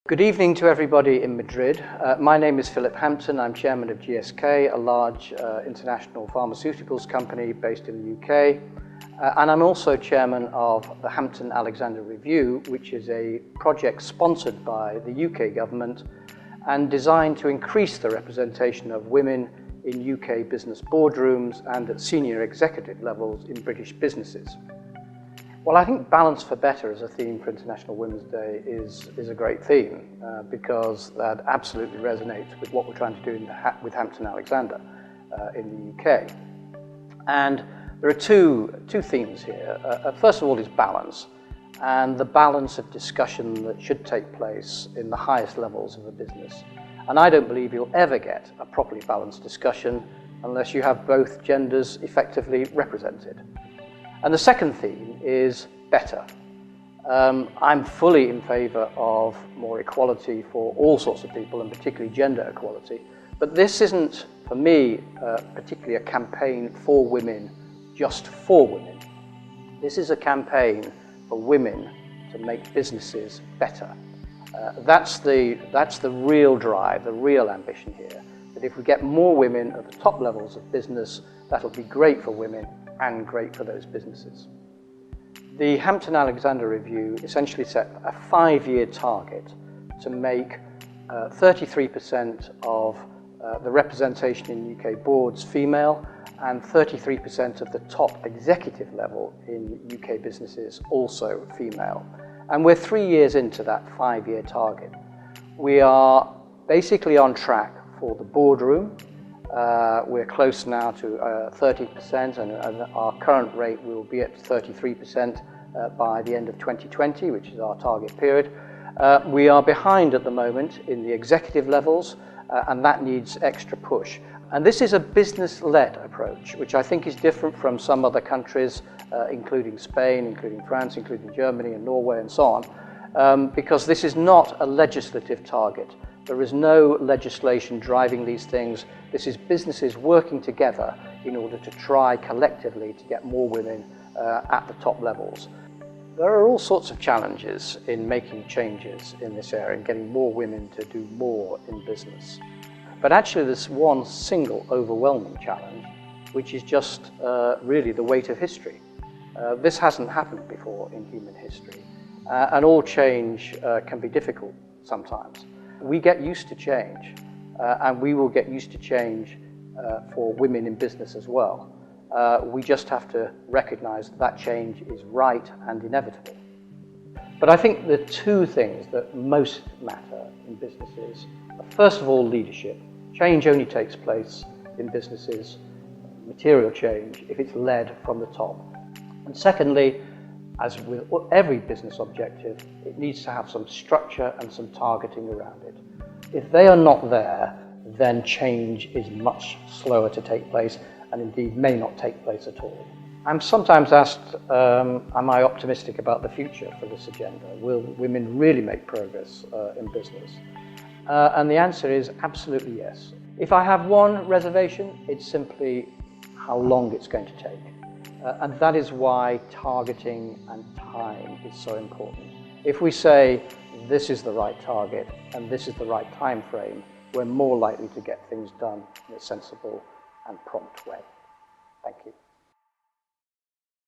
Good evening to everybody in Madrid. My name is Philip Hampton. I'm chairman of GSK, a large international pharmaceuticals company based in the UK. And I'm also chairman of the Hampton Alexander Review, which is a project sponsored by the UK government and designed to increase the representation of women in UK business boardrooms and at senior executive levels in British businesses. Well, I think balance for better as a theme for International Women's Day is a great theme because that absolutely resonates with what we're trying to do with Hampton Alexander in the UK. And there are two themes here. First of all is balance, and the balance of discussion that should take place in the highest levels of a business. And I don't believe you'll ever get a properly balanced discussion unless you have both genders effectively represented. And the second theme is better. I'm fully in favour of more equality for all sorts of people, and particularly gender equality. But this isn't, for me, particularly a campaign for women, just for women. This is a campaign for women to make businesses better. That's the real drive, the real ambition here. That if we get more women at the top levels of business, that'll be great for women and great for those businesses. The Hampton Alexander Review essentially set a 5-year target to make 33% of the representation in UK boards female and 33% of the top executive level in UK businesses also female. And we're 3 years into that 5-year target. We are basically on track for the boardroom. We're close now to 30%, and our current rate will be at 33% by the end of 2020, which is our target period. We are behind at the moment in the executive levels, and that needs extra push. And this is a business-led approach, which I think is different from some other countries, including Spain, including France, including Germany and Norway and so on, because this is not a legislative target. There is no legislation driving these things. This is businesses working together in order to try collectively to get more women at the top levels. There are all sorts of challenges in making changes in this area and getting more women to do more in business. But actually there's one single overwhelming challenge, which is just really the weight of history. This hasn't happened before in human history, and all change can be difficult sometimes. We get used to change, and we will get used to change for women in business as well. We just have to recognize that change is right and inevitable. But I think the two things that most matter in businesses are, first of all, leadership. Change only takes place in businesses, material change, if it's led from the top. And secondly, as with every business objective, it needs to have some structure and some targeting around it. If they are not there, then change is much slower to take place, and indeed may not take place at all. I'm sometimes asked, am I optimistic about the future for this agenda? Will women really make progress in business? And the answer is absolutely yes. If I have one reservation, it's simply how long it's going to take. And that is why targeting and time is so important. If we say this is the right target and this is the right time frame, we're more likely to get things done in a sensible and prompt way. Thank you.